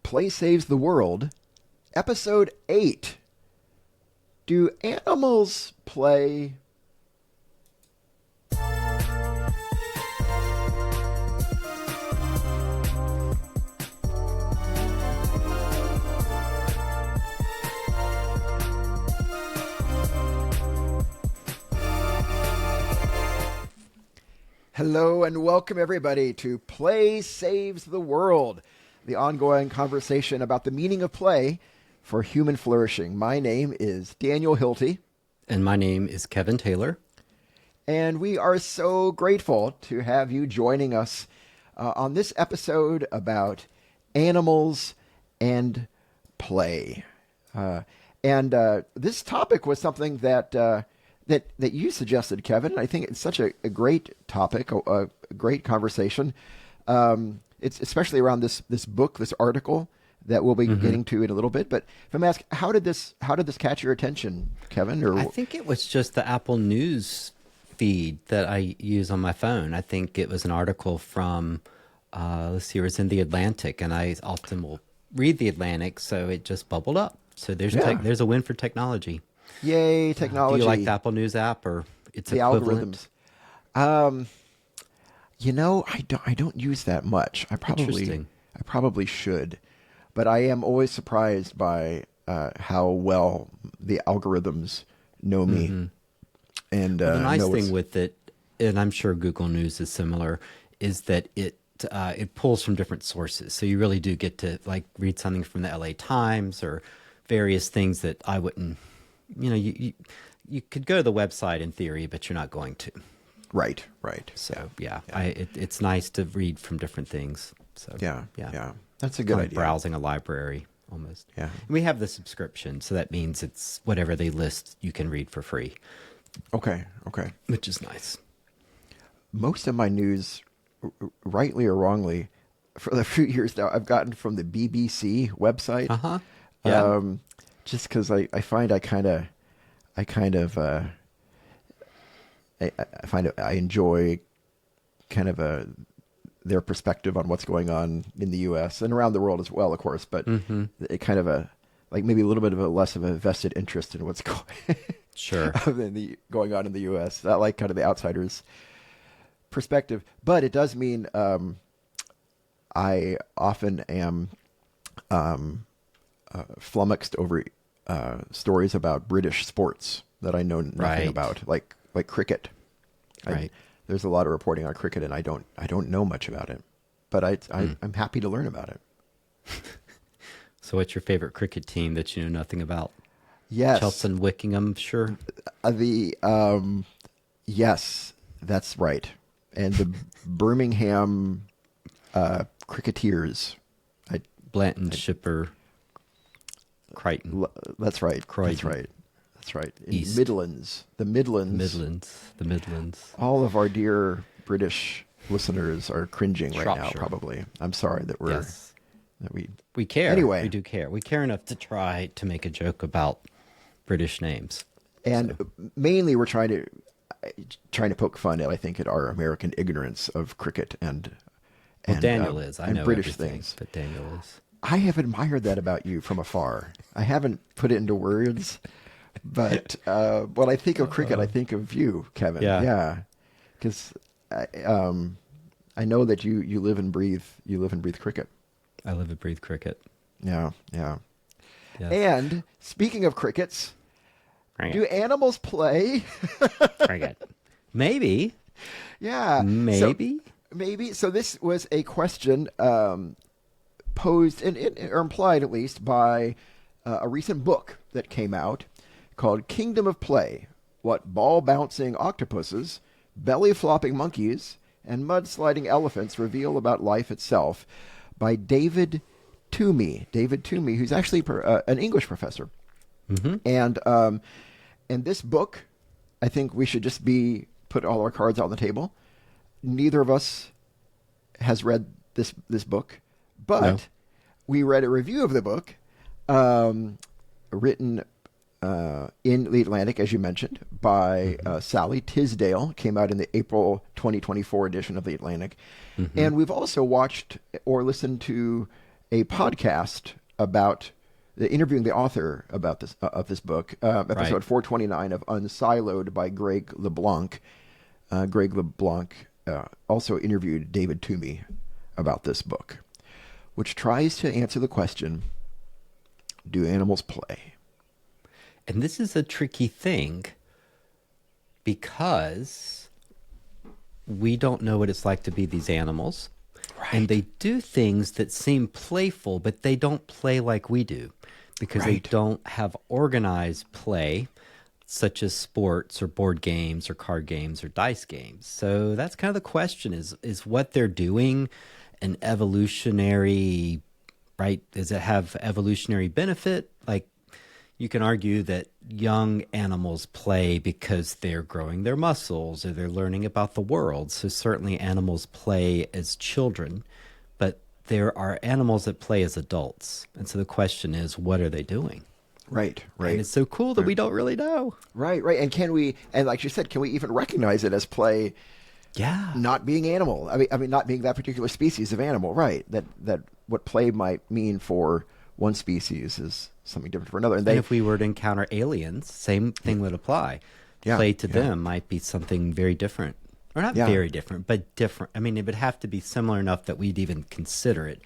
Play Saves the World, Episode 8. Do animals play? Hello and welcome everybody to Play Saves the World, the ongoing conversation about the meaning of play for human flourishing. My name is Daniel Hilty. And my name is Kevin Taylor. And we are so grateful to have you joining us on this episode about animals and play. This topic was something that you suggested, Kevin. And I think it's such a great topic, a great conversation. It's especially around this book, this article that we'll be getting to in a little bit. But if I'm asked, how did this catch your attention, Kevin? I think it was just the Apple News feed that I use on my phone. I think it was an article from, it was in The Atlantic, and I often will read The Atlantic, so it just bubbled up. So there's a win for technology. Yay, technology. Do you like the Apple News app or its the equivalent? Algorithms? I don't use that much. I probably should, but I am always surprised by how well the algorithms know me. Mm-hmm. And the nice thing with it, and I'm sure Google News is similar, is that it pulls from different sources. So you really do get to read something from the LA Times or various things that I wouldn't. You could go to the website in theory, but you're not going to. Right. So it's nice to read from different things. So yeah, that's a good idea. Browsing a library almost. Yeah, we have the subscription, so that means it's whatever they list you can read for free. Okay, which is nice. Most of my news, rightly or wrongly, for the few years now, I've gotten from the BBC website. Yeah. Just because I find I enjoy kind of their perspective on what's going on in the U.S. and around the world as well, of course. But it kind of maybe a little bit of a less of a vested interest in what's going going on in the U.S. Not like kind of the outsider's perspective, but it does mean I often am flummoxed over stories about British sports that I know nothing about, like cricket. Right. There's a lot of reporting on cricket, and I don't know much about it, but I'm happy to learn about it. So, what's your favorite cricket team that you know nothing about? Yes, Chelsea and Wickham, sure. Yes, that's right, and the Birmingham Cricketers. Blanton, Shipper, Crichton. That's right. Croydon. That's right. East. The Midlands. All of our dear British listeners are cringing right now, probably. I'm sorry that we care. Anyway, we do care. We care enough to try to make a joke about British names. And mainly we're trying to poke fun at, I think, at our American ignorance of cricket and Daniel is. I know British everything, things. but Daniel is. I have admired that about you from afar. I haven't put it into words, but when I think of cricket, I think of you, Kevin. Yeah, because I know that you live and breathe cricket. I live and breathe cricket. Yeah. Yes. And speaking of crickets, do animals play? Cricket. Maybe. Yeah. Maybe. So this was a question posed or implied, at least, by a recent book that came out called Kingdom of Play: What Ball-Bouncing Octopuses, Belly-Flopping Monkeys, and Mud-Sliding Elephants Reveal About Life Itself, by David Toomey. David Toomey, who's actually an English professor. And this book, I think we should just put all our cards out on the table. Neither of us has read this book, but we read a review of the book, written in The Atlantic, as you mentioned, by Sally Tisdale. Came out in the April 2024 edition of The Atlantic. And we've also watched or listened to a podcast about interviewing the author about this of this book, Right. episode 429 of Unsiloed by Greg LeBlanc. Greg LeBlanc also interviewed David Toomey about this book, which tries to answer the question, do animals play? And this is a tricky thing because we don't know what it's like to be these animals. And they do things that seem playful, but they don't play like we do because they don't have organized play, such as sports or board games or card games or dice games. So that's kind of the question is what they're doing an evolutionary, right? Does it have evolutionary benefit? Like, you can argue that young animals play because they're growing their muscles or they're learning about the world. So certainly animals play as children, but there are animals that play as adults. And so the question is, what are they doing? Right. And it's so cool that we don't really know. Right. And can we, and like you said, can we even recognize it as play? Yeah. Not being animal. I mean, not being that particular species of animal. Right. That what play might mean for one species is something different for another. And if we were to encounter aliens, same thing would apply. Play to them might be something very different. Or not very different, but different. I mean, it would have to be similar enough that we'd even consider it.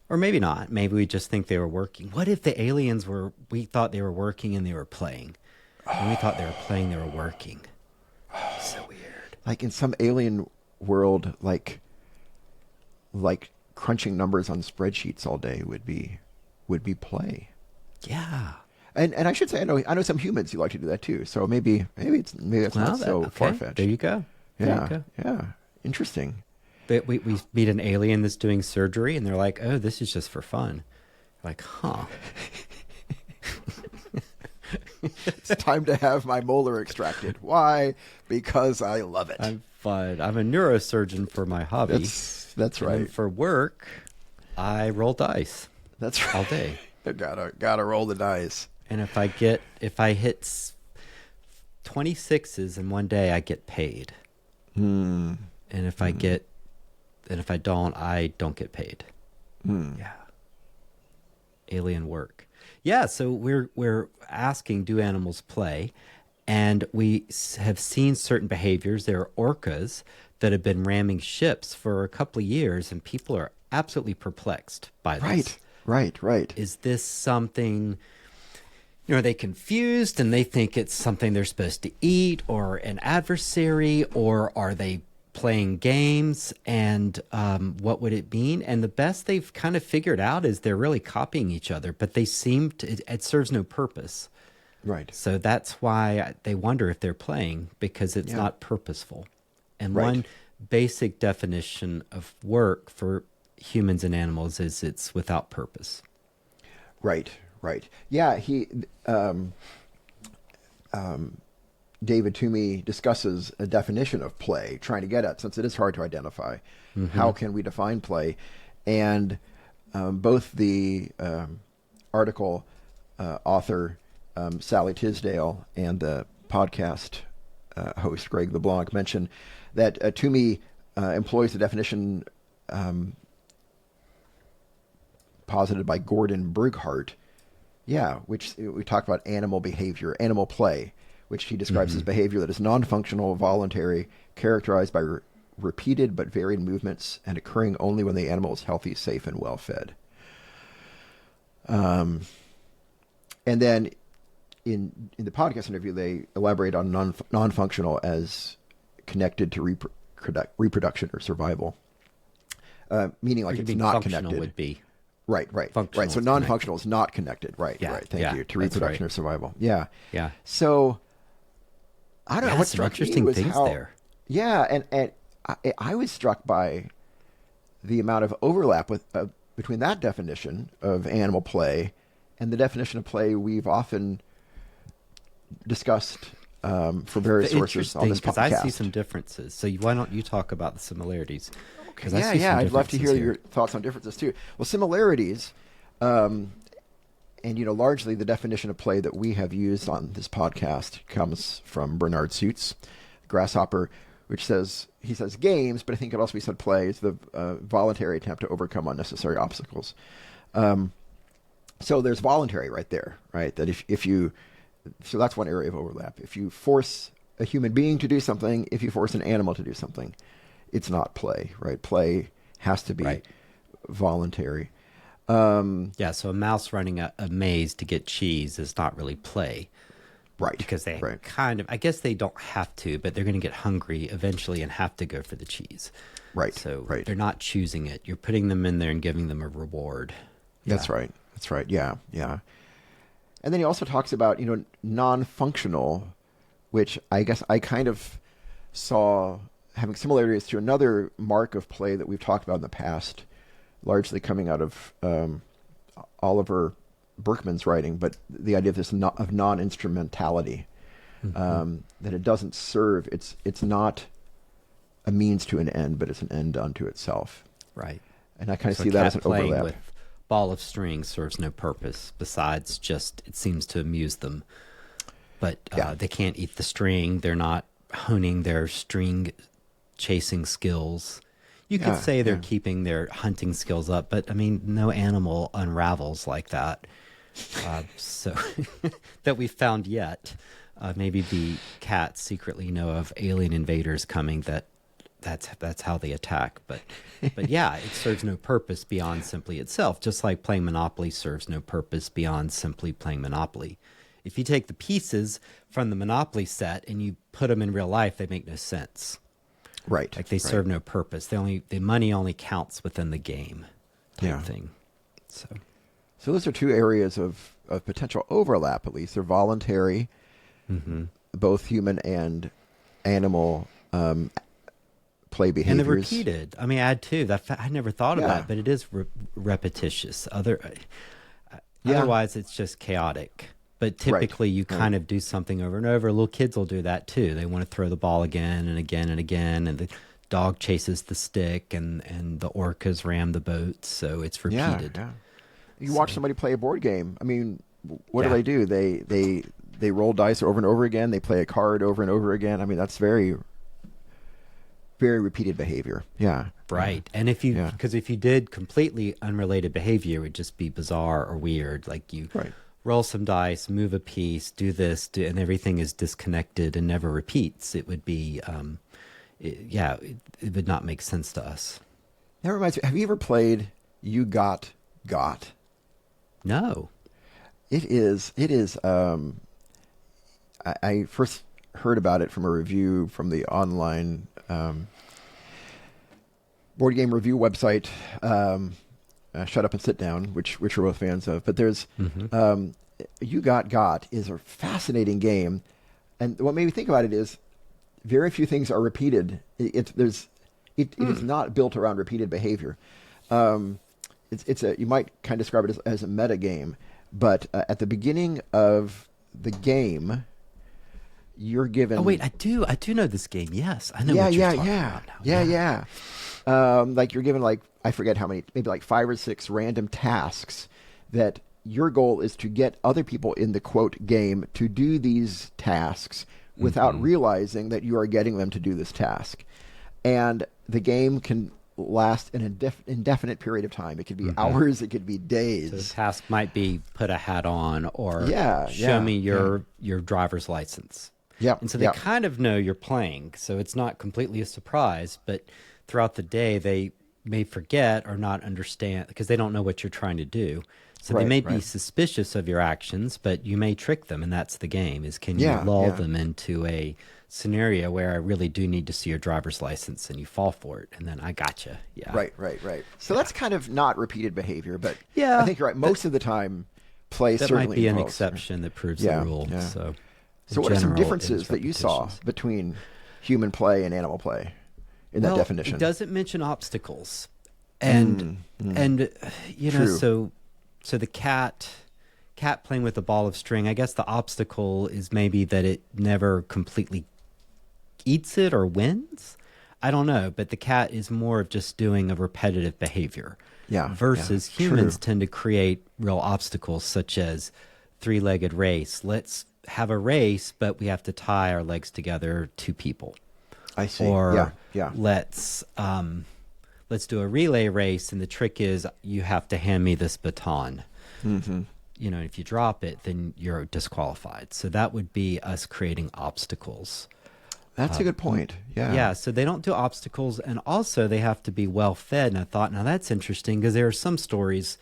Or maybe not. Maybe we just think they were working. What if the aliens we thought they were working and they were playing? And we thought they were playing, they were working. So weird. Like in some alien world, like crunching numbers on spreadsheets all day would be play. Yeah. And I should say I know some humans who like to do that too. So maybe that's not so far fetched. There you go. Yeah. Interesting. But we meet an alien that's doing surgery, and they're like, "Oh, this is just for fun." Like, huh? It's time to have my molar extracted. Why? Because I love it. I'm fine. I'm a neurosurgeon for my hobby. That's And right. then for work, I roll dice That's right. all day. Gotta roll the dice. And if I hit 26s in one day, I get paid. And if I don't, I don't get paid. Yeah. Alien work. Yeah, so we're asking, do animals play? And we have seen certain behaviors. There are orcas that have been ramming ships for a couple of years, and people are absolutely perplexed by this. Right. Is this something, are they confused and they think it's something they're supposed to eat or an adversary, or are they playing games, and what would it mean? And the best they've kind of figured out is they're really copying each other, but they seem to, it serves no purpose. Right. So that's why they wonder if they're playing, because it's not purposeful. And one basic definition of work for humans and animals is it's without purpose. Right. Yeah, David Toomey discusses a definition of play, trying to get at, since it is hard to identify, how can we define play? And both the article author, Sally Tisdale, and the podcast host, Greg LeBlanc, mention that Toomey employs the definition posited by Gordon Brigghart, which we talk about animal behavior, animal play, which he describes as behavior that is non-functional, voluntary, characterized by repeated but varied movements, and occurring only when the animal is healthy, safe, and well-fed. And then in the podcast interview, they elaborate on non-functional as connected to reproduction or survival, meaning like it's not connected. Would be. Right. So non-functional is not connected. Right. Thank you. To reproduction or survival. Yeah. So I don't know. What struck me was things how, there. Yeah, and I was struck by the amount of overlap between that definition of animal play and the definition of play we've often discussed for various sources on this podcast. Because I see some differences. So why don't you talk about the similarities? Okay. I'd love to hear your thoughts on differences too. Well, similarities, and largely the definition of play that we have used on this podcast comes from Bernard Suits, Grasshopper, which says he says games, but I think it also be said play is the voluntary attempt to overcome unnecessary obstacles. So there's voluntary right there, right? That if you, so that's one area of overlap. If you force a human being to do something, if you force an animal to do something, it's not play, right? Play has to be Right. voluntary. Yeah, so a mouse running a maze to get cheese is not really play Right. because they right. kind of, I guess they don't have to, but they're going to get hungry eventually and have to go for the cheese. Right. So right. they're not choosing it. You're putting them in there and giving them a reward. That's Yeah. right. That's right. Yeah. Yeah. And then he also talks about, non-functional, which I guess I kind of saw having similarities to another mark of play that we've talked about in the past, largely coming out of Oliver Berkman's writing, but the idea of this of non-instrumentality, that it doesn't serve, it's not a means to an end, but it's an end unto itself. Right. And I kind of So see a that cat as an playing overlap. with ball of string serves no purpose besides just it seems to amuse them. But Yeah. they can't eat the string. They're not honing their string chasing skills. You could Yeah, say they're yeah. keeping their hunting skills up, but I mean, no animal unravels like that. So that we've found yet. Maybe the cats secretly know of alien invaders coming. That's how they attack. But yeah, it serves no purpose beyond simply itself. Just like playing Monopoly serves no purpose beyond simply playing Monopoly. If you take the pieces from the Monopoly set and you put them in real life, they make no sense. Right. Like they right. serve no purpose. The money only counts within the game type Yeah. thing. So So those are two areas of potential overlap, at least. They're voluntary, both human and animal play behaviors. and they're repeated. I mean, add to that. I never thought of Yeah. that, but it is repetitious. Yeah. Otherwise, it's just chaotic. But typically, you kind of do something over and over. Little kids will do that too. They want to throw the ball again and again and again, and the dog chases the stick, and the orcas ram the boat. So it's repeated. Yeah. You watch somebody play a board game. I mean, what Yeah. do? They roll dice over and over again. They play a card over and over again. I mean, that's very, very repeated behavior. Yeah. Right. And if you did completely unrelated behavior, it would just be bizarre or weird. Like you Right. roll some dice, move a piece, do this, and everything is disconnected and never repeats. It would be, it would not make sense to us. That reminds me. Have you ever played You Got? No. It is. I first heard about it from a review from the online board game review website, Shut Up and Sit Down, which we're both fans of. But there's You Got is a fascinating game, and what made me think about it is very few things are repeated. It is not built around repeated behavior. You might kind of describe it as a meta game, but at the beginning of the game, you're given. Oh wait, I do know this game. Yes, I know. What you're talking about now. Yeah. Like you're given I forget how many, maybe 5 or 6 random tasks that your goal is to get other people in the quote game to do these tasks without realizing that you are getting them to do this task, and the game can last an indefinite period of time. It could be hours, it could be days. So the task might be put a hat on or show me your driver's license. Yeah. And so they kind of know you're playing, so it's not completely a surprise, but throughout the day they may forget or not understand because they don't know what you're trying to do. So they may be suspicious of your actions, but you may trick them, and that's the game, is can you lull them into a scenario where I really do need to see your driver's license, and you fall for it, and then I gotcha. Yeah. Right. So that's kind of not repeated behavior, but Yeah, I think you're right. Most of the time, play that certainly might be an involves- exception that proves the rule. Yeah. So what are some general, differences it's that you saw repetitions. between human play and animal play in that definition? It doesn't mention obstacles, and True. so the cat playing with a ball of string. I guess the obstacle is maybe that it never completely eats it or wins. I don't know, but the cat is more of just doing a repetitive behavior. Versus humans tend to create real obstacles, such as 3-legged race. Let's have a race, but we have to tie our legs together, 2 people. I see. Yeah, Or yeah. let's do a relay race, and the trick is you have to hand me this baton. Mm-hmm. If you drop it, then you're disqualified. So that would be us creating obstacles. That's a good point. Yeah. Yeah, so they don't do obstacles, and also they have to be well fed. And I thought, now that's interesting, because there are some stories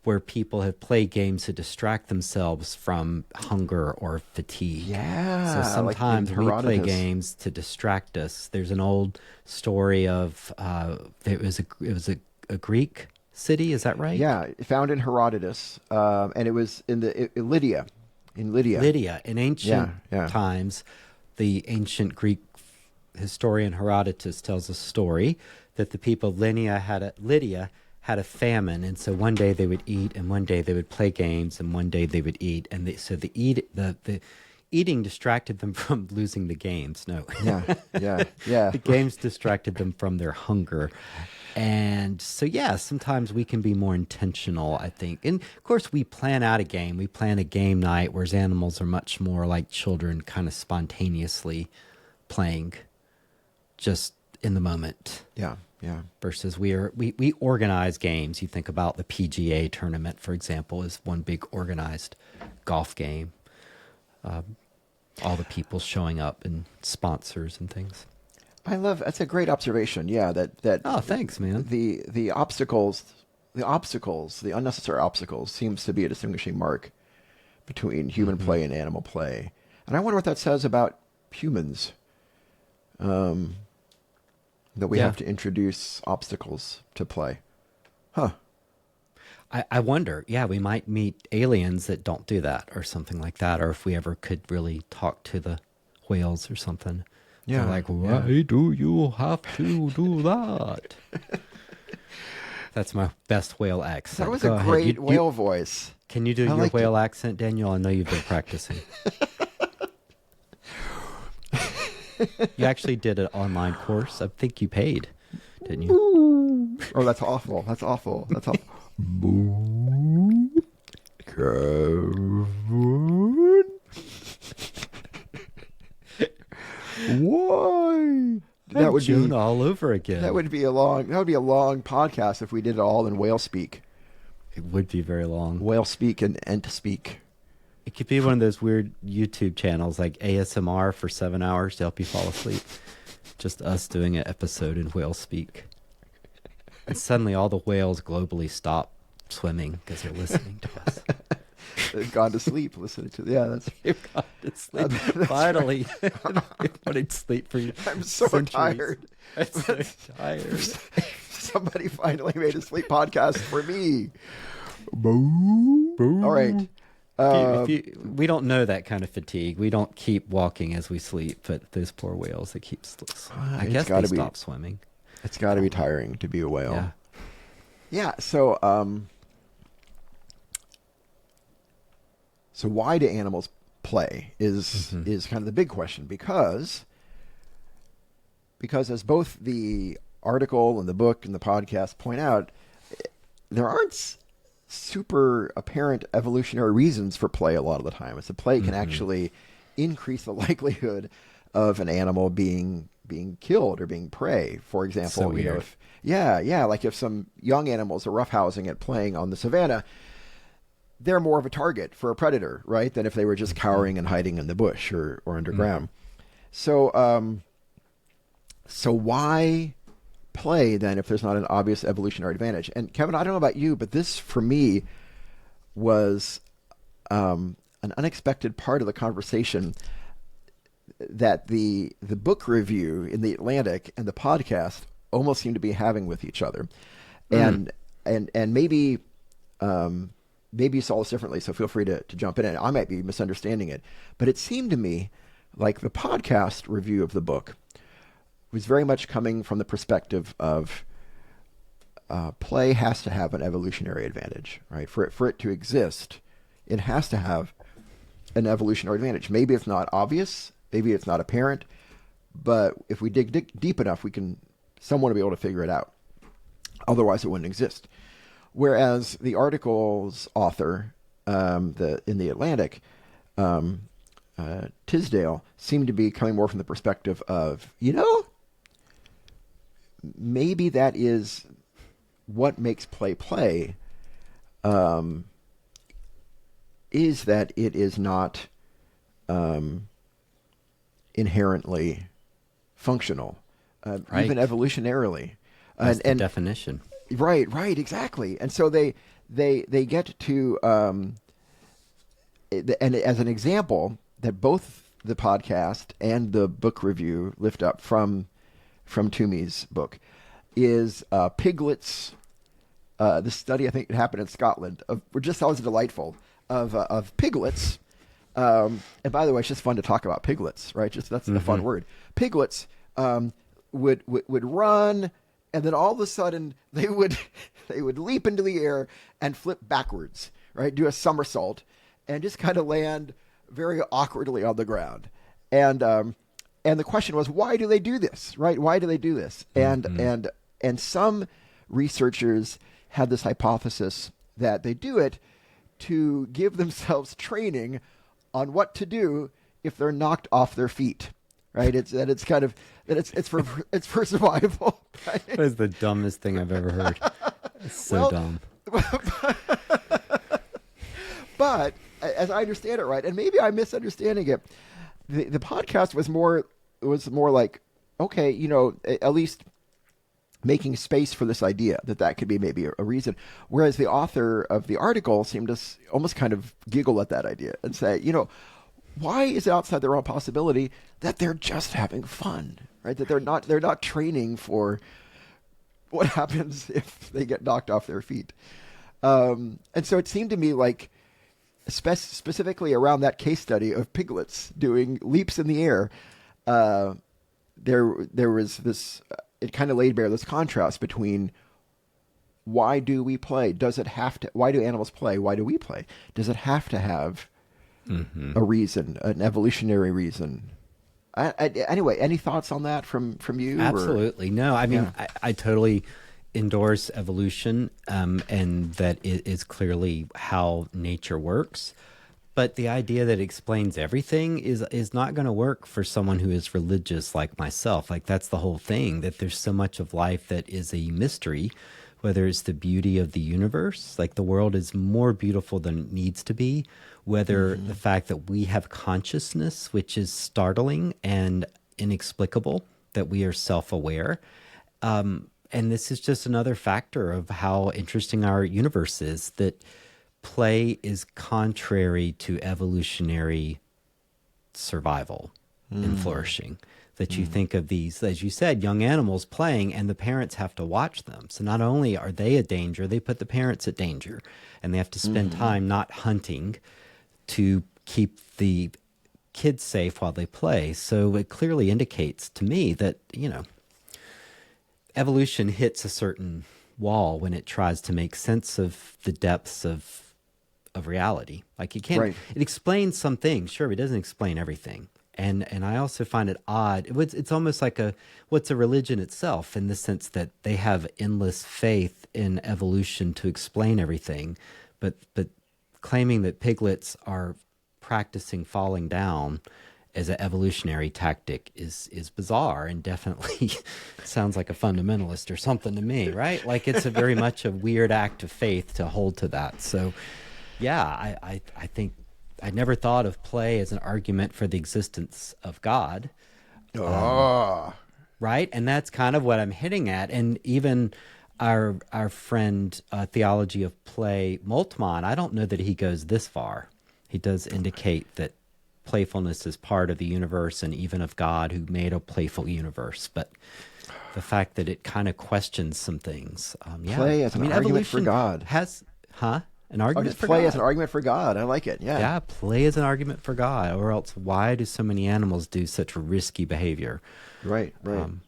where people have played games to distract themselves from hunger or fatigue. Yeah. So sometimes like we play Herodotus. games to distract us. There's an old story of it was a Greek city. Is that right? Yeah, found in Herodotus, and it was in Lydia, in Lydia. Lydia. In ancient Yeah. times, the ancient Greek historian Herodotus tells a story that the people of Lydia had a famine, and so one day they would eat, and one day they would play games, and one day they would eat, and the eating distracted them from losing the games. No, Yeah. the games distracted them from their hunger. And so, yeah, sometimes we can be more intentional, I think. And of course, we plan out a game. We plan a game night, whereas animals are much more like children, kind of spontaneously playing just in the moment. Yeah. Versus we organize games. You think about the PGA tournament, for example, is one big organized golf game. All the people showing up and sponsors and things. That's a great observation. Yeah, that. Oh, thanks, man. The obstacles, the unnecessary obstacles, seems to be a distinguishing mark between human play and animal play. And I wonder what that says about humans. That we have to introduce obstacles to play. Huh. I wonder, we might meet aliens that don't do that or something like that, or if we ever could really talk to the whales or something. Yeah. They're like, why do you have to do that? That's my best whale accent. That was Go a ahead. great whale voice. Can you do your whale accent, Daniel? I know you've been practicing. You actually did an online course. I think you paid, didn't you? Oh, that's awful. That's awful. Boo. Kevin. Why? That would be all over again. That would be a long podcast if we did it all in whale speak. It would be very long. Whale speak and ent speak. It could be one of those weird YouTube channels like ASMR for 7 hours to help you fall asleep. Just us doing an episode in whale speak. And suddenly all the whales globally stop swimming because they're listening to us. They've gone to sleep listening to. Yeah, that's. They've gone to sleep. Finally, they've wanted sleep for I'm so centuries. tired. I'm so tired. Somebody finally made a sleep podcast for me. Boo. All right. We don't know that kind of fatigue. We don't keep walking as we sleep, but those poor whales, they keep. I guess they stop swimming. It's got to be tiring to be a whale. Yeah. Yeah. So why do animals play is kind of the big question, because as both the article and the book and the podcast point out, there aren't super apparent evolutionary reasons for play a lot of the time. It's the play can actually increase the likelihood of an animal being killed or being prey. For example, So weird. like if some young animals are roughhousing it playing on the savannah, they're more of a target for a predator, right, than if they were just cowering and hiding in the bush or underground. So why play then if there's not an obvious evolutionary advantage? And Kevin, I don't know about you, but this for me was an unexpected part of the conversation that the book review in the Atlantic and the podcast almost seem to be having with each other. And maybe you saw this differently, so feel free to jump in. And I might be misunderstanding it, but it seemed to me like the podcast review of the book was very much coming from the perspective of play has to have an evolutionary advantage, right? For it to exist, it has to have an evolutionary advantage. Maybe it's not obvious, maybe it's not apparent, but if we dig deep enough, someone will be able to figure it out. Otherwise, it wouldn't exist. Whereas the article's author, in the Atlantic, Tisdale, seemed to be coming more from the perspective of, maybe that is what makes play play, um, is that it is not inherently functional, even Right. evolutionarily. That's the And definition. right, exactly. And so they get to and as an example that both the podcast and the book review lift up from Toomey's book is piglets. This study, I think it happened in Scotland, just always delightful, of piglets. And by the way, it's just fun to talk about piglets, right? Just that's a fun word. Piglets would run, and then all of a sudden they would they would leap into the air and flip backwards, right? Do a somersault, and just kind of land very awkwardly on the ground. And the question was, why do they do this, right? Why do they do this? And some researchers had this hypothesis that they do it to give themselves training on what to do if they're knocked off their feet, right? It's kind of that it's for survival. Right? That is the dumbest thing I've ever heard. It's so Well, dumb. But as I understand it, right, and maybe I'm misunderstanding it, the podcast was more like, okay, at least making space for this idea that could be maybe a reason. Whereas the author of the article seemed to almost kind of giggle at that idea and say, why is it outside their own possibility that they're just having fun, right? That they're not training for what happens if they get knocked off their feet. And so it seemed to me like, specifically around that case study of piglets doing leaps in the air, there was this. It kind of laid bare this contrast between why do we play? Does it have to? Why do animals play? Why do we play? Does it have to have a reason, an evolutionary reason? Anyway, any thoughts on that from you? Absolutely. No, I mean, Yeah. I totally endorse evolution, and that it is clearly how nature works. But the idea that it explains everything is not going to work for someone who is religious like myself. Like, that's the whole thing, that there's so much of life that is a mystery, whether it's the beauty of the universe, like the world is more beautiful than it needs to be, whether the fact that we have consciousness, which is startling and inexplicable, that we are self-aware. And this is just another factor of how interesting our universe is, that play is contrary to evolutionary survival and flourishing. That you think of these, as you said, young animals playing, and the parents have to watch them. So not only are they a danger, they put the parents at danger, and they have to spend time not hunting to keep the kids safe while they play. So it clearly indicates to me that, evolution hits a certain wall when it tries to make sense of the depths of reality. Like, it can't, Right. it explains some things, sure, but it doesn't explain everything. And I also find it odd. It's almost like what's a religion itself, in the sense that they have endless faith in evolution to explain everything, but claiming that piglets are practicing falling down as an evolutionary tactic is bizarre, and definitely sounds like a fundamentalist or something to me, right? Like, it's a very much a weird act of faith to hold to that. So yeah, I think I never thought of play as an argument for the existence of God, Oh, right? And that's kind of what I'm hitting at. And even our friend, Theology of Play, Moltmann, I don't know that he goes this far. He does indicate that playfulness is part of the universe and even of God, who made a playful universe. But the fact that it kind of questions some things, Play as an argument for evolution God. has, an argument just for play God. as an argument for God. I like it. Yeah. Yeah, play as an argument for God, or else why do so many animals do such risky behavior? Right.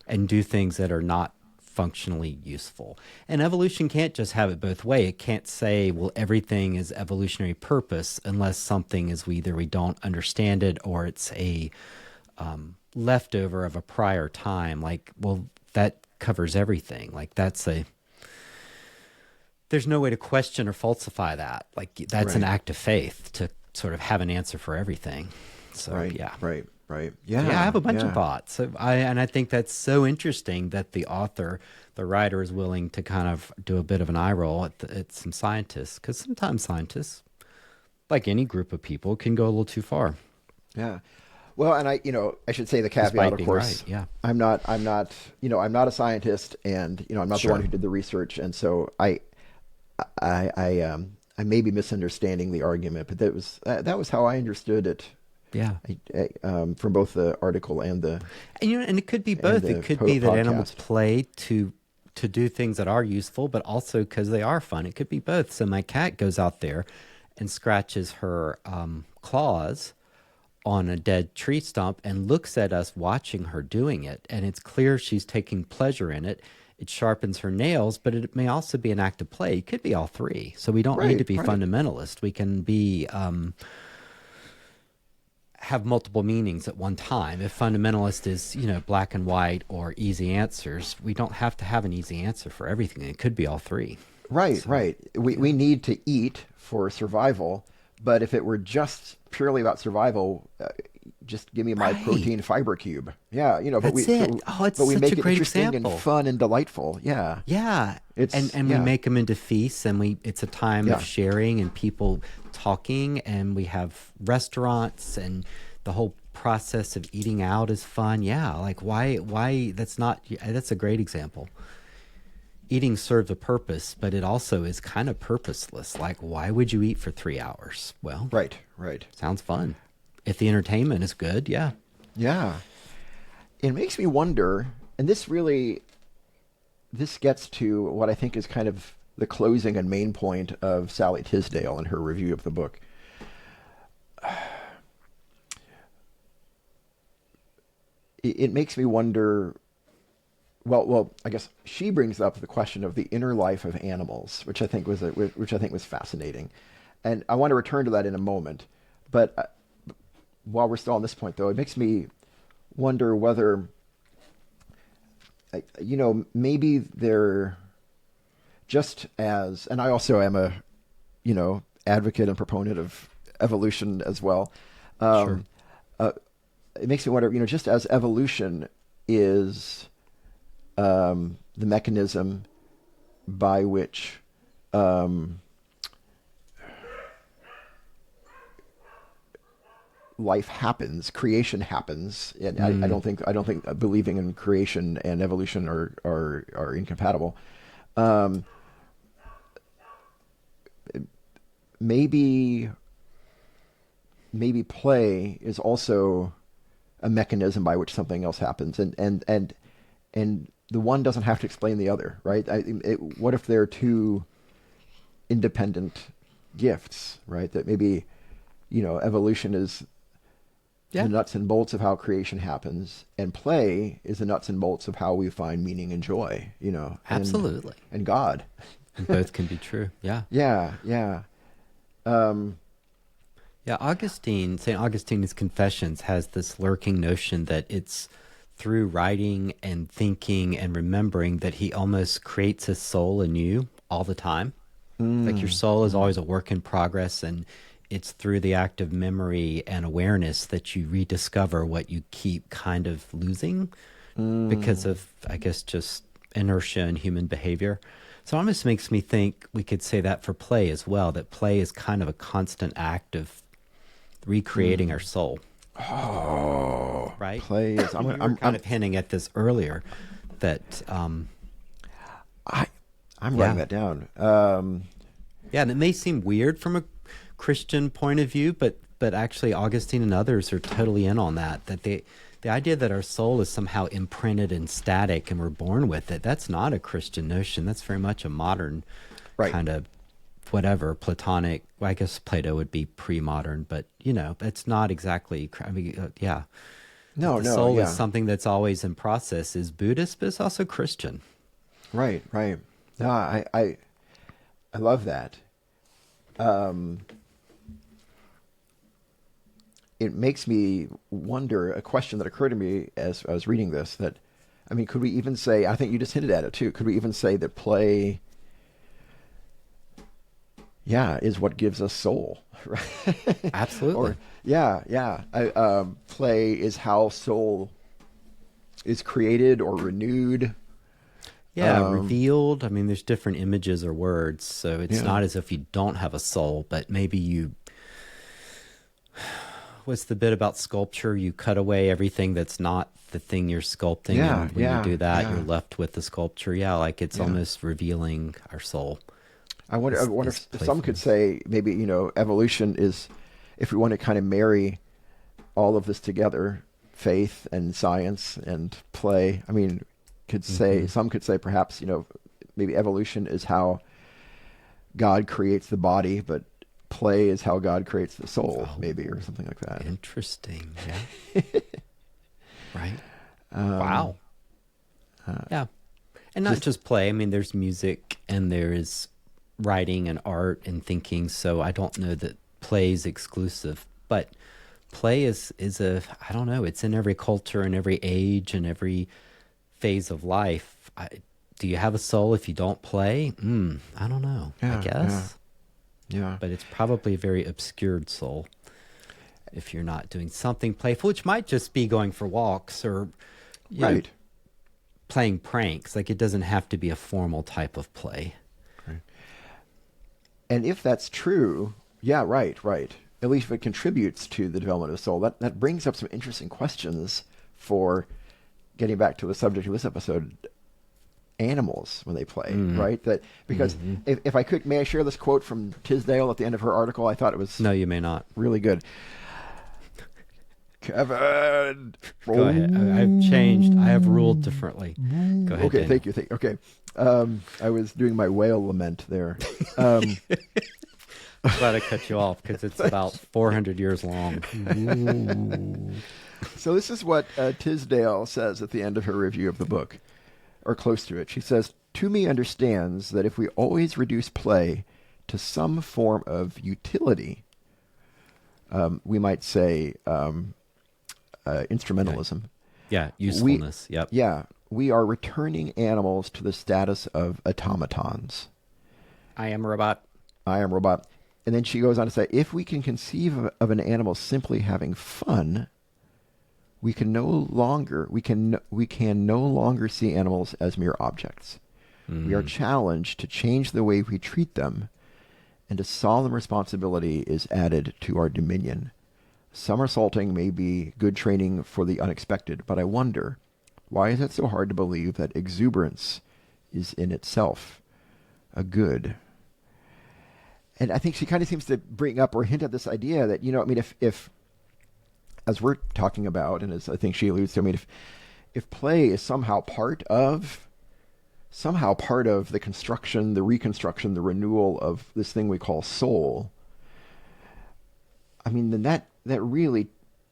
And do things that are not functionally useful. And evolution can't just have it both ways. It can't say, well, everything is evolutionary purpose, unless something is either we don't understand it, or it's a leftover of a prior time. Like, well, that covers everything. Like, there's no way to question or falsify that. Like, that's an Right. act of faith to sort of have an answer for everything. So, Right. yeah. Right. Right. So yeah, I Yeah. have a bunch of Yeah. thoughts. I think that's so interesting that the author, the writer, is willing to kind of do a bit of an eye roll at some scientists, because sometimes scientists, like any group of people, can go a little too far, Yeah. Well, and I should say the caveat, despite of being right. course, Yeah, I'm not a scientist, and I'm not the one sure. who did the research, and so I may be misunderstanding the argument, but that was how I understood it, Yeah. from both the article and And it could be and both. It the could be that animals podcast. play to do things that are useful, but also because they are fun. It could be both. So my cat goes out there and scratches her claws on a dead tree stump and looks at us watching her doing it, and it's clear she's taking pleasure in it. It sharpens her nails, but it may also be an act of play. It could be all three. So we don't need to Right. be Right. fundamentalist. We can be have multiple meanings at one time. If fundamentalist is, black and white or easy answers, we don't have to have an easy answer for everything. It could be all three. Right. So, Right. We yeah. need to eat for survival, but if it were just purely about survival, just give me my Right. protein fiber cube. Yeah, That's it. Oh, it's but we such a make it great interesting and example. fun and delightful. Yeah, Yeah. And we yeah, make them into feasts, and it's a time of yeah, sharing and people talking, and we have restaurants, and the whole process of eating out is fun. Yeah, like why that's not yeah, that's a great example. Eating serves a purpose, but it also is kind of purposeless. Like, why would you eat for 3 hours? Well, right, right. sounds fun. If the entertainment is good, yeah. Yeah, it makes me wonder, and this gets to what I think is kind of the closing and main point of Sally Tisdale in her review of the book. It makes me wonder. Well, I guess she brings up the question of the inner life of animals, which I think was fascinating, and I want to return to that in a moment. But while we're still on this point, though, it makes me wonder whether, maybe they're just as, and I also am a, advocate and proponent of evolution as well. Sure. Um, uh, it makes me wonder, just as evolution is the mechanism by which life happens, creation happens, and Mm, I don't think believing in creation and evolution are incompatible. Um, maybe maybe play is also a mechanism by which something else happens, and the one doesn't have to explain the other, right? What if they're two independent gifts, right? That maybe evolution is yeah, the nuts and bolts of how creation happens, and play is the nuts and bolts of how we find meaning and joy, absolutely. and God. And both can be true. Yeah. Yeah, yeah. Um, Yeah, St. Augustine's Confessions has this lurking notion that it's through writing and thinking and remembering that he almost creates his soul anew all the time. Like your soul is always a work in progress, and it's through the act of memory and awareness that you rediscover what you keep kind of losing because of, I guess, just inertia and human behavior. So it almost makes me think we could say that for play as well, that play is kind of a constant act of recreating our soul, oh, right? play is. You were kind of hinting at this earlier that, I, I'm yeah. writing that down. Yeah, and it may seem weird from a Christian point of view, but actually Augustine and others are totally in on that. That the idea that our soul is somehow imprinted and static and we're born with it, that's not a Christian notion. That's very much a modern Right. kind of whatever, Platonic. Well, I guess Plato would be pre-modern, but it's not exactly. I mean, yeah, that No, the no, soul is yeah. something that's always in process is Buddhist, but it's also Christian. Right, right. No, I love that. Um, it makes me wonder a question that occurred to me as I was reading this. That, I mean, could we even say? I think you just hinted at it too. Could we even say that play yeah, is what gives us soul, right? Absolutely. Or yeah, yeah. Play is how soul is created or renewed. Yeah, revealed. I mean, there's different images or words, so it's Yeah, not as if you don't have a soul, but maybe you. What's the bit about sculpture? You cut away everything that's not the thing you're sculpting, yeah, and when you yeah, do that, you're yeah, left with the sculpture. Yeah, like it's yeah. almost revealing our soul. I wonder. I wonder Is if some could playfulness. say maybe evolution is, if we want to kind of marry all of this together, faith and science and play. I mean, could say Hmm. some could say perhaps maybe evolution is how God creates the body, but play is how God creates the soul, maybe, or Oh, something like that. interesting. Yeah. Right. Um, Wow. Yeah. And not just just play. I mean, there's music and there is writing and art and thinking. So I don't know that play is exclusive, but play is a, I don't know, it's in every culture and every age and every phase of life. Do you have a soul if you don't play? I don't know. I yeah, yeah, guess, yeah. but it's probably a very obscured soul if you're not doing something playful, which might just be going for walks or, you know, Right. playing pranks. Like it doesn't have to be a formal type of play. Right. And if that's true, yeah, right, right. At least if it contributes to the development of the soul, that brings up some interesting questions for getting back to the subject of this episode, animals when they play, Mm. right? That because Hmm. if I could, may I share this quote from Tisdale at the end of her article? I thought it was No, you may not. really good. Kevin. Go ahead. I've changed. I have ruled differently. Go ahead, Okay, Daniel. thank you. Okay. I was doing my whale lament there. Um, Glad I cut you off because it's about 400 years long. so this is what Tisdale says at the end of her review of the book, or close to it. She says, Toomey understands that if we always reduce play to some form of utility, we might say Yeah, instrumentalism, yeah, we, usefulness. Yep. yeah, we are returning animals to the status of automatons. I am a robot. I am robot. And then she goes on to say, if we can conceive of an animal simply having fun, we can no longer see animals as mere objects. We are Mm. challenged to change the way we treat them, and a solemn responsibility is added to our dominion. Somersaulting may be good training for the unexpected, but I wonder, why is it so hard to believe that exuberance is in itself a good? And I think she kind of seems to bring up or hint at this idea that, I mean, if as we're talking about, and as I think she alludes to, I mean, if play is somehow part of the construction, the reconstruction, the renewal of this thing we call soul, I mean, then that really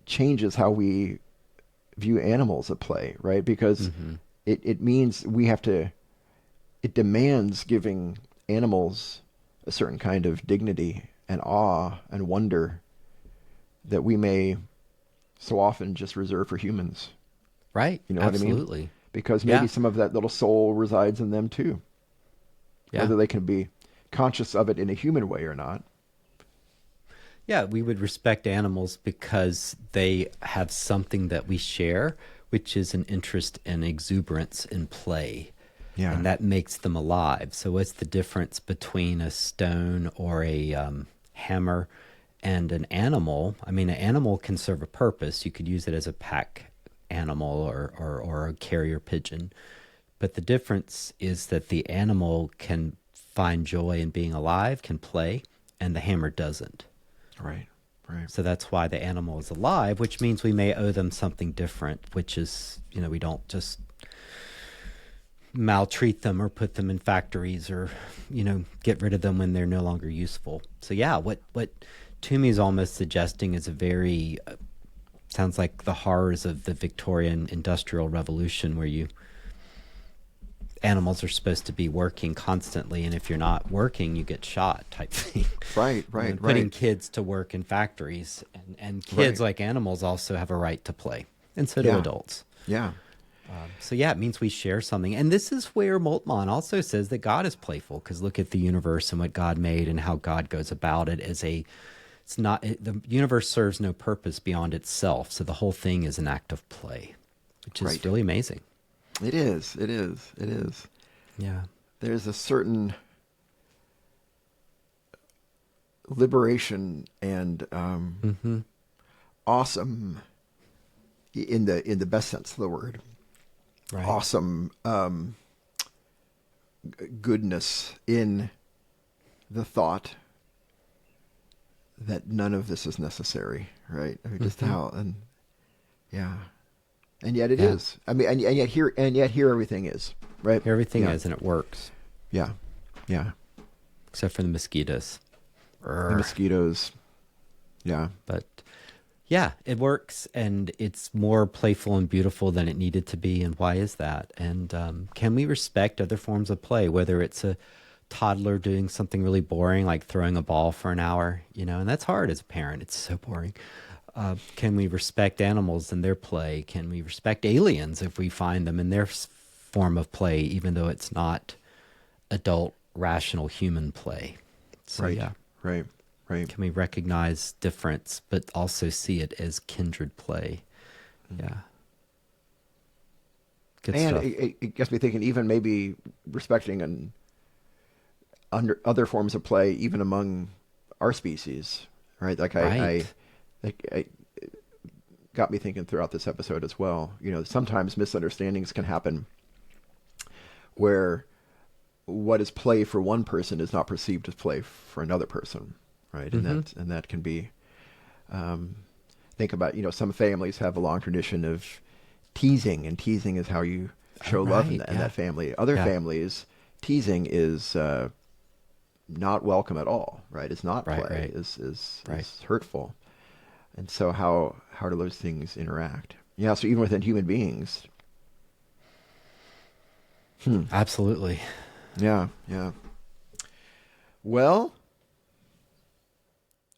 changes how we view animals at play, right? Because Hmm. it means it demands giving animals a certain kind of dignity and awe and wonder that we may so often just reserve for humans. Right. You know what I mean? Absolutely. Because maybe Yeah. some of that little soul resides in them too, Yeah. whether they can be conscious of it in a human way or not. Yeah. We would respect animals because they have something that we share, which is an interest and exuberance in play. Yeah. And that makes them alive. So, what's the difference between a stone or a hammer and an animal? I mean, an animal can serve a purpose. You could use it as a pack animal or a carrier pigeon. But the difference is that the animal can find joy in being alive, can play, and the hammer doesn't. Right. Right. So that's why the animal is alive, which means we may owe them something different, which is, we don't just maltreat them or put them in factories or, get rid of them when they're no longer useful. So yeah, what Toomey is almost suggesting is a very, sounds like the horrors of the Victorian Industrial Revolution where animals are supposed to be working constantly, and if you're not working, you get shot type thing. Right. Right. Putting Right. kids to work in factories, and kids Right. like animals also have a right to play, and so do Yeah. adults. Yeah. So yeah, it means we share something. And this is where Moltmann also says that God is playful, because look at the universe and what God made and how God goes about it as the universe serves no purpose beyond itself. So the whole thing is an act of play, which is Right. really amazing. It is. It is. It is. Yeah. There's a certain liberation and awesome, in the best sense of the word, Right. awesome goodness in the thought that none of this is necessary, right? I mean, just how, and yeah, and yet it Yeah. is. I mean, and yet here everything is, right? Everything Yeah. is, and it works, Yeah, yeah. except for the mosquitoes. The mosquitoes. Yeah, But yeah, it works, and it's more playful and beautiful than it needed to be. And why is that? And can we respect other forms of play, whether it's a toddler doing something really boring, like throwing a ball for an hour, and that's hard as a parent. It's so boring. Can we respect animals and their play? Can we respect aliens if we find them in their form of play, even though it's not adult, rational human play? So right, yeah. right, right. Can we recognize difference, but also see it as kindred play? Yeah. Good And stuff. it gets me thinking, even maybe respecting and under other forms of play, even among our species, right? Like Right. I got me thinking throughout this episode as well. Sometimes misunderstandings can happen where what is play for one person is not perceived as play for another person, right? And that can be. Think about, some families have a long tradition of teasing, and teasing is how you show love in right, that family. Other Yeah. families, teasing is not welcome at all, right? It's not Right, play. right. Is Right. hurtful. And so how do those things interact? Yeah, so even within human beings. Absolutely. Yeah, yeah. Well,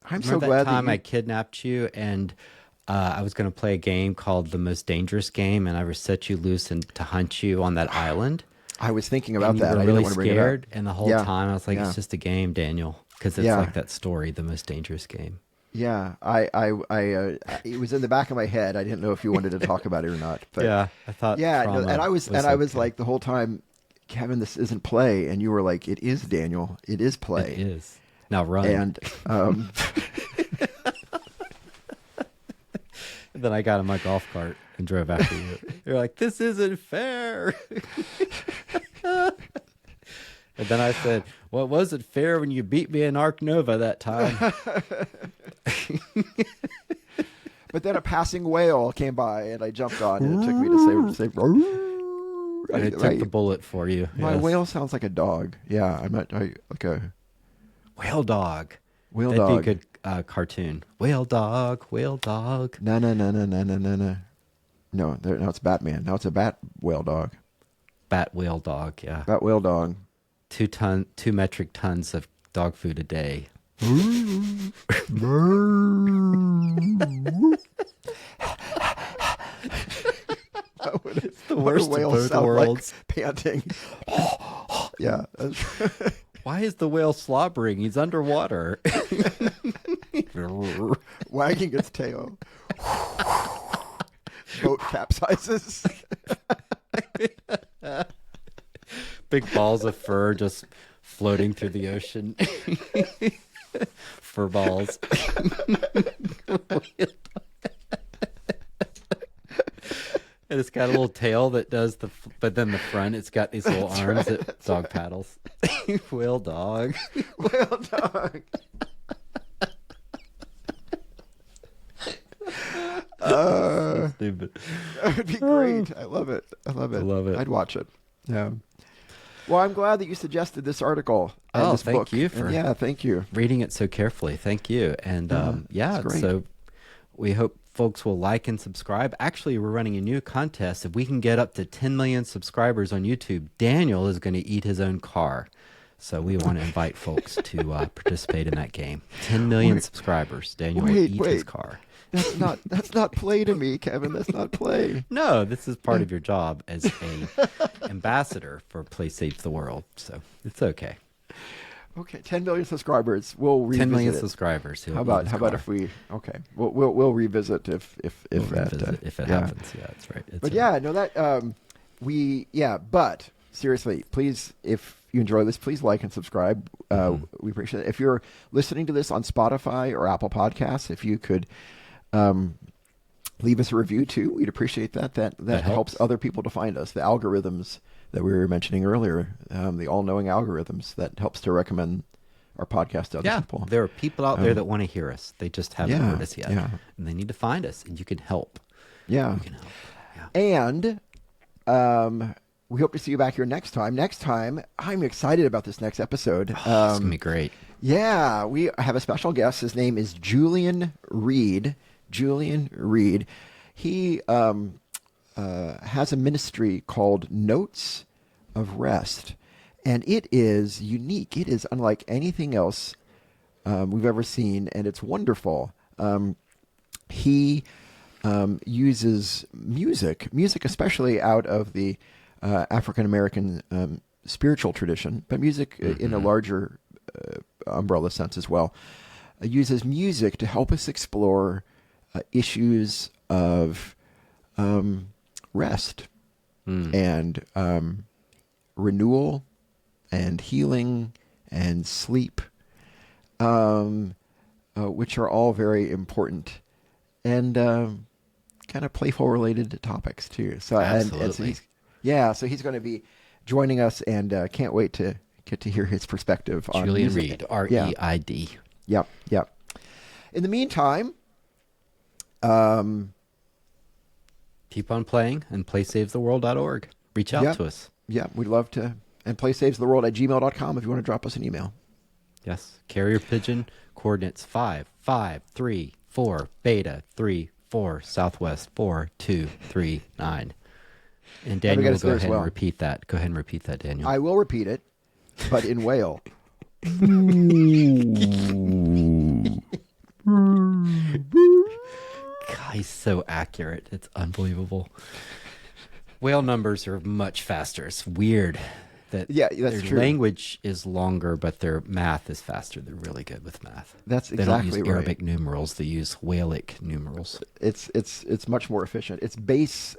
I'm so Remember that glad that time you. I kidnapped you and I was going to play a game called The Most Dangerous Game, and I set you loose and to hunt you on that island? I was thinking And about you that. were I didn't really want to bring it up. scared, and the whole Yeah, time I was like, yeah. it's just a game, Daniel, because it's Yeah. like that story, The Most Dangerous Game. Yeah, it was in the back of my head. I didn't know if you wanted to talk about it or not. But Yeah, I thought yeah, no, trauma and I was okay. like the whole time, Kevin, this isn't play, and you were like, it is, Daniel, it is play. It is. Now run. And And then I got in my golf cart and drove after you. You're like, this isn't fair. And then I said, well, was it fair when you beat me in Arc Nova that time? but then a passing whale came by, and I jumped on, and it took me to say And it took the bullet for you. My Yes. whale sounds like a dog. Yeah, like a Whale dog. whale That'd dog. be a good cartoon. Whale dog, whale dog. No, no, no, no, no, no, no, no. No, now it's Batman. Now it's a bat whale dog. Bat whale dog, yeah. Bat whale dog. 2 metric tons of dog food a day. It's the worst of both worlds. Like panting. Yeah. Why is the whale slobbering? He's underwater. Wagging its tail. Boat capsizes. Big balls of fur just floating through the ocean. Fur balls. And it's got a little tail that does but then the front, it's got these little arms that dog paddles. Whale dog. Whale dog. Stupid. That would be great. I love it. I love it. I love it. I'd watch it. Yeah. Well, I'm glad that you suggested this article and Oh, this thank book. you And for- yeah, thank you. Reading it so carefully. Thank you. And it's great. so we hope folks will like and subscribe. Actually, we're running a new contest. If we can get up to 10 million subscribers on YouTube, Daniel is going to eat his own car. So we want to invite folks to participate in that game. 10 million subscribers. Daniel will eat his car. That's not play to me, Kevin. That's not play. No, this is part of your job as a ambassador for Play Saves the World. So it's okay. Okay, 10 million subscribers. We'll revisit 10 million it. subscribers. How about if we? Okay, we'll revisit if We'll that revisit if it yeah. happens. Yeah, that's right. It's But yeah, no, that but seriously, please, if you enjoy this, please like and subscribe. We appreciate it. If you're listening to this on Spotify or Apple Podcasts, if you could leave us a review too, we'd appreciate that. That helps other people to find us. The algorithms that we were mentioning earlier, the all-knowing algorithms, that helps to recommend our podcast to other people. There are people out there that want to hear us. They just haven't heard us yet. Yeah. And they need to find us, and you can help. Yeah. You can help. Yeah. And we hope to see you back here next time. Next time, I'm excited about this next episode. It's going to be great. Yeah, we have a special guest. His name is Julian Reed. Julian Reed. He has a ministry called Notes of Rest, and it is unique. It is unlike anything else we've ever seen, and it's wonderful. He uses music especially out of the African American spiritual tradition, but music in a larger umbrella sense as well. Uses music to help us explore issues of rest and renewal and healing and sleep, which are all very important and kind of playful related topics too. So Absolutely. So he's going to be joining us, and can't wait to get to hear his perspective on Julian music. Reed, R-E-I-D. Yep. In the meantime, keep on playing, and playsavestheworld.org. Reach out to us. Yeah, we'd love to. And playsavestheworld@gmail.com if you want to drop us an email. Yes. Carrier pigeon coordinates 5534 beta 34 southwest 4239. And Daniel will go ahead and repeat that. Go ahead and repeat that, Daniel. I will repeat it, but in whale. God, he's so accurate. It's unbelievable. Whale numbers are much faster. It's weird that that's their true. language is longer, but their math is faster. They're really good with math. That's They don't exactly use right. Arabic numerals. They use Whalic numerals. It's much more efficient. It's base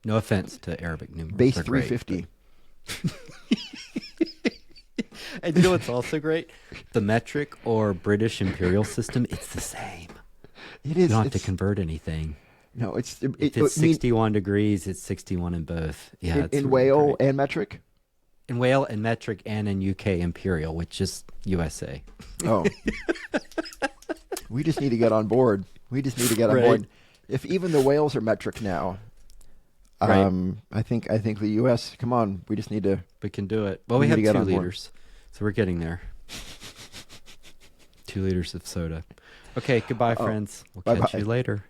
No offense to Arabic numerals. base They're great, 350. and you know what's also great? The metric or British imperial system, it's the same. It is. You don't have to convert anything. No, it's If it's 61 degrees, it's 61 in both. Yeah, it's in really whale great. and metric. In whale and metric, and in UK imperial, which is USA. Oh, we just need to get on board. We just need to get on Right. board. If even the whales are metric now, Right. I think the U.S. Come on, we just need to. We can do it. Well, We we have need to get 2 on board. liters, so we're getting there. 2 liters of soda. Okay, goodbye, friends. We'll catch Bye-bye. you later.